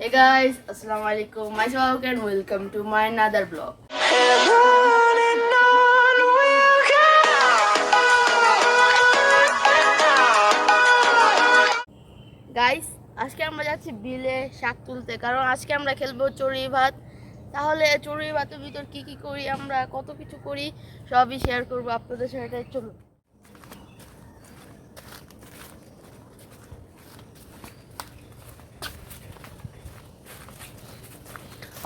Hey guys, Assalamualaikum. Myself and welcome to my another vlog. Guys, আজকে আমরা যাচ্ছি বিলে শাক তুলতে, কারণ আজকে আমরা খেলবো চড়ুই ভাত। তাহলে চড়ুই ভাতের ভিতর কি কি করি, আমরা কত কিছু করি, সবই শেয়ার করবো আপনাদের সাথে। চলুন।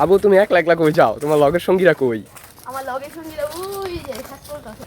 আবু, তুমি একলা একলা কই যাও? তোমার লগের সঙ্গীরা কই? আমার লগের সঙ্গীরা ওই যে শাক তুলতেছে।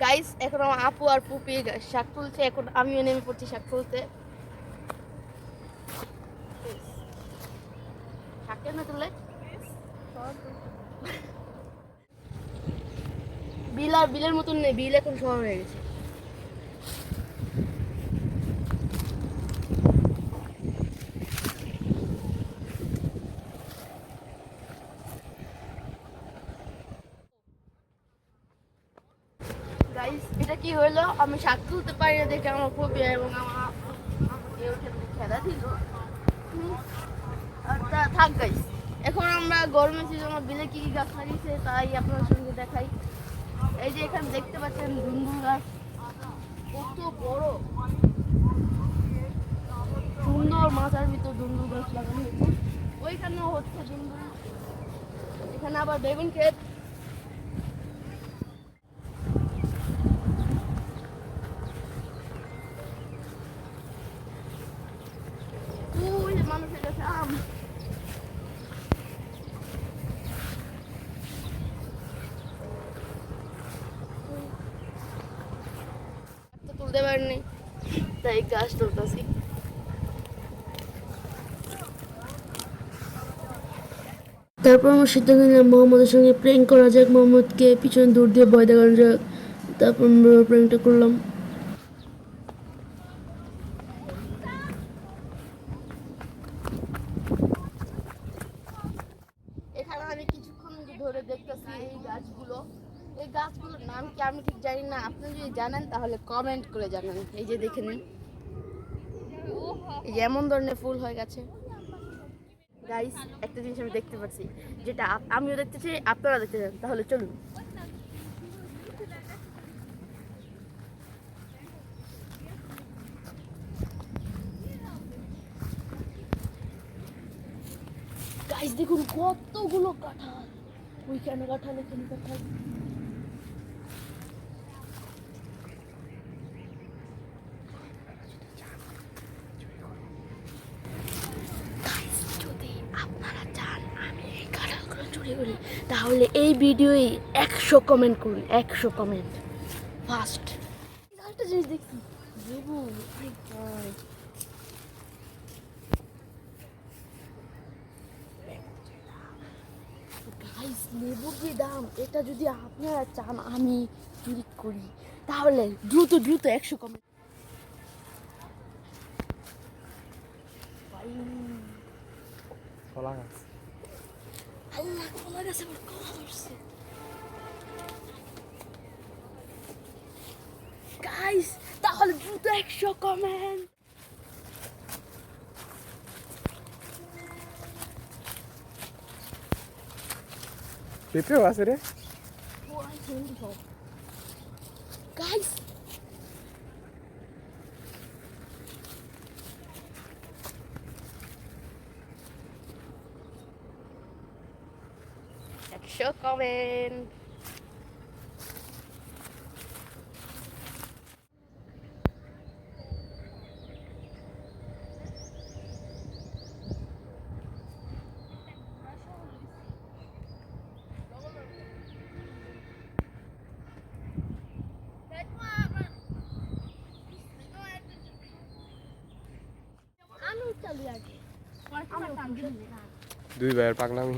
গাইস, এখন আমার আপু আর পুপি শাক তুলছে, এখন আমিও নেমে পড়ছি শাক তুলতে। শাক কেন তুলে? বিল আর বিলের মতন নেই, বিল এখন শহর হয়ে গেছে। গাইস, এটা কি হলো, আমি শাক তুলতে পারি না দেখে আমার পুপি এবং আমার আপু আমাকে ওখানে খেলা দিল। থাক গাইস, এখন আমরা গরমের সিজনে বিলে কি কি গাছ লাগিয়েছে তাই আপনার সঙ্গে দেখাই। এই যে এখানে দেখতে পাচ্ছেন ডুমুর গাছ, কত বড় সুন্দর মাথার ভিতর ডুমুর গাছ লাগানো হয়েছে। ওইখানেও হচ্ছে ডুমুর, এখানে আবার বেগুন ক্ষেত। ওই যে মানুষের কাছে আম। তুলতে পারিনি তাই গাছ তুলতেছি। তারপর আমার সিদ্ধান্ত নিলাম মোহাম্মদের সঙ্গে প্র্যাঙ্ক করা যাক, মোহাম্মদকে পিছনে দূর দিয়ে ভয় দেখানো যাক। তারপর আমরা প্র্যাঙ্কটা করলাম। এখানে আমি কিছুক্ষণ ধরে দেখতেছি এই গাছগুলোর নাম কি আমি ঠিক জানি না। আপনি যদি জানেন তাহলে কমেন্ট করে জানান। এই যে দেখে নিন, এই যে এমন ধরনের ফুল হয়ে গেছে। গাইস, একটা জিনিস আমি দেখতে পাচ্ছি, যেটা আমিও দেখতেছি, আপনারা দেখতে চান, তাহলে চলুন। গাইস দেখুন কতগুলো কাঁঠাল, ওইখানে কাঁঠাল, এখানে কাঁঠাল। যদি আপনারা চান আমি এই কাঁঠালগুলো চুরি করি, তাহলে এই ভিডিওই 100 কমেন্ট করুন, 100 কমেন্ট ফার্স্ট। একটা জিনিস দেখছি, লেবু। গাইস, লেবুর যে দাম, এটা যদি আপনারা চান আমি চুরি করি, তাহলে দ্রুত দ্রুত 100 কমেন্ট। কলা গাছ। আল্লাহ, কলা গাছে আবার কলা ধরছে। গাইস, তাহলে দ্রুত 100 কমেন্ট। পেঁপেও আছে রে। Guys, show comment. দুই ভাইয়ের পাগলামি।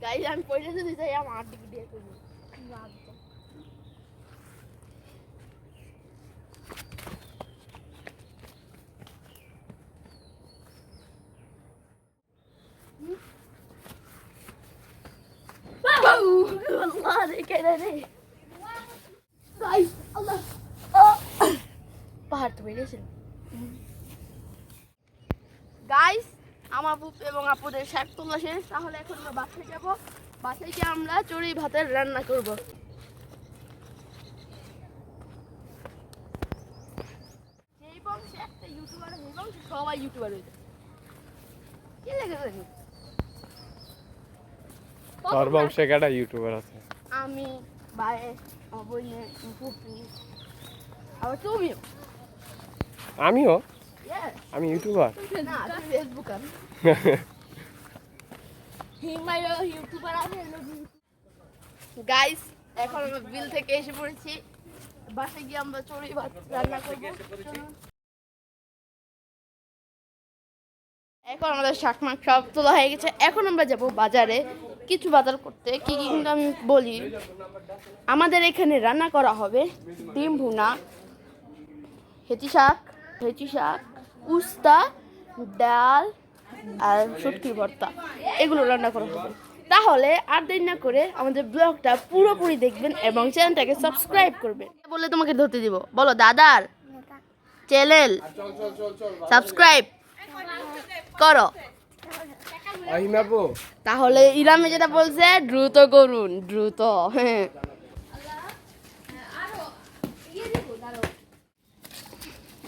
গাইস আমি পয়সা যদি চাই আমার দিকে দিয়ে করবো। Allah রে কেডা রে গাইস আল্লাহ পাহাড় তো বেরিয়েছে গাইস আমার বুপ এবং আপুদের শাক তোলা শেষ তাহলে এখন আমরা বাসায় যাব বাসায় গিয়ে আমরা চড়ুই ভাতের রান্না করব যেই বংশে একটা ইউটিউবার সেই বংশে সবাই ইউটিউবার হয়ে যায় কি লেগেছে তোর বংশে কেডা ইউটিউবার আছে? আমি ভাই আমার বোনের ফুপি আবার তুমিও আমিও? Yes. আমি ইউটিউবার? না তুমি ফেসবুক আর ইউটিউবার আছে গাইস এখন আমরা বিল থেকে এসে পড়েছি বাসায় গিয়ে আমরা চড়ুই ভাত রান্না করব চলুন এখন আমাদের শাক মাখ সব তোলা হয়ে গেছে এখন আমরা যাব বাজারে কিছু বাজার করতে কি কি কিন্তু আমি বলি আমাদের এখানে রান্না করা হবে ডিম ভুনা হেঁচি শাক উস্তা ডাল আর শুটকির ভর্তা এগুলো রান্না করা হবে তাহলে আর দেরি না করে আমাদের ব্লগটা পুরোপুরি দেখবেন এবং চ্যানেলটাকে সাবস্ক্রাইব করবেন বলে তোমাকে ধরতে দিব বলো দাদার চ্যানেল সাবস্ক্রাইব করো তাহলে ইরামে যেটা বলছে দ্রুত করুন দ্রুত হ্যাঁ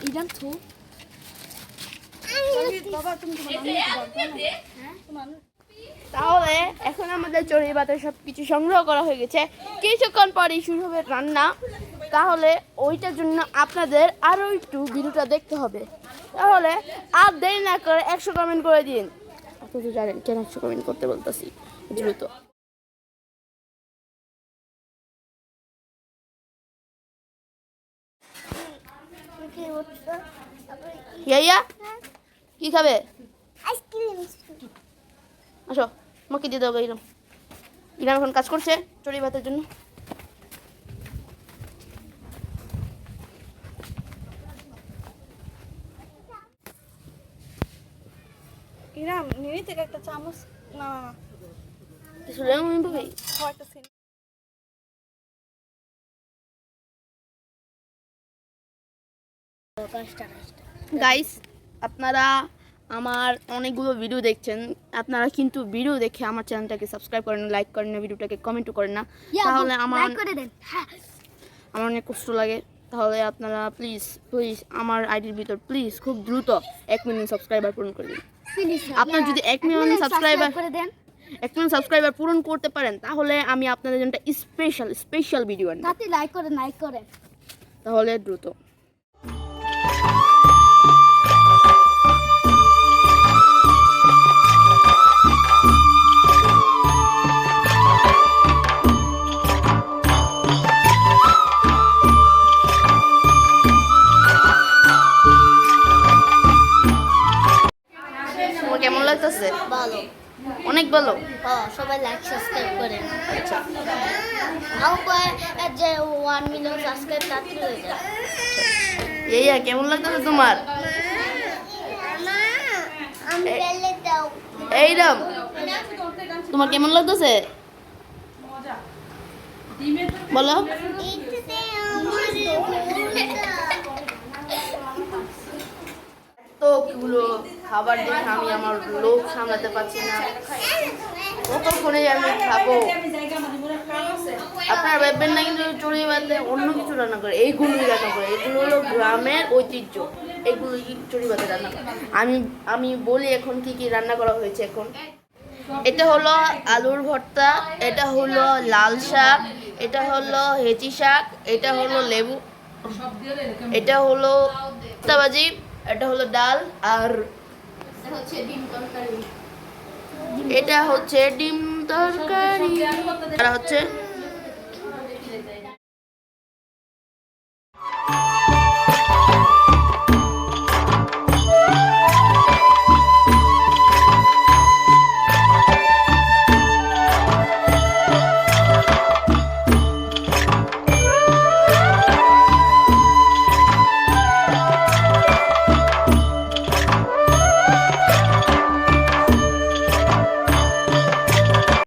ইরাম তো তাহলে এখন আমাদের চড়ুই ভাতের সবকিছু সংগ্রহ করা হয়ে গেছে কিছুক্ষণ পরেই শুরু হবে রান্না তাহলে ওইটার জন্য আপনাদের আরো একটু ভিডিওটা দেখতে হবে তাহলে আর দেরি না করে 100 কমেন্ট করে দিন আপনি তো জানেন কেন 100 কমেন্ট করতে বলতেছি দ্রুত ইয়া কি খাবে আসো আমাকে দিয়ে দাও ইরাম ইরাম এখন কাজ করছে চড়ুই ভাতের জন্য ইরাম নিনি থেকে একটা চামচ না না না কিছু লেমন নিবো ভাই হয়তো সিন গাইস আপনারা আমার অনেকগুলো ভিডিও দেখছেন আপনারা কিন্তু ভিডিও দেখে আমার চ্যানেলটাকে সাবস্ক্রাইব করেন না লাইক করেন না ভিডিওটাকে কমেন্টও করেন না তাহলে আমার আমার অনেক কষ্ট লাগে তাহলে আপনারা প্লিজ আমার আইডির ভিতর প্লিজ খুব দ্রুত 1 মিলিয়ন সাবস্ক্রাইবার পূরণ করে দিন আপনারা যদি 1 মিলিয়ন সাবস্ক্রাইবার করে দেন 1 মিলিয়ন সাবস্ক্রাইবার পূরণ করতে পারেন তাহলে আমি আপনাদের জন্য স্পেশাল ভিডিও আনবো তাতে লাইক করে তাহলে দ্রুত তোমার কেমন লাগতেছে ভালো অনেক ভালো সবাই লাইক সাবস্ক্রাইব করেন আচ্ছা আমার যে 1 মিলিয়ন সাবস্ক্রাইব তাতে হয়ে যায় ইয়া কেমন লাগতেছে তোমার আমি বেলে দাও এইরকম তোমার কেমন লাগতেছে বলো এতগুলো খাবার দেখে আমি আমার লোভ সামলাতে পারছি না কতক্ষণে আমি খাবো আপনারা ভাববেন না কিন্তু চড়ুই ভাতে অন্য কিছু রান্না করে এইগুলোই রান্না করে এগুলো হলো গ্রামের ঐতিহ্য এগুলোই চড়ুই ভাতে রান্না করে আমি বলি এখন কি কি রান্না করা হয়েছে এখন এটা হলো আলুর ভর্তা এটা হলো লাল শাক এটা হলো হেঁচি শাক এটা হলো লেবু এটা হলো ভর্তাবাজি এটা হলো ডাল আর হচ্ছে ডিম তরকারি এটা হচ্ছে ডিম তরকারি, এটা হচ্ছে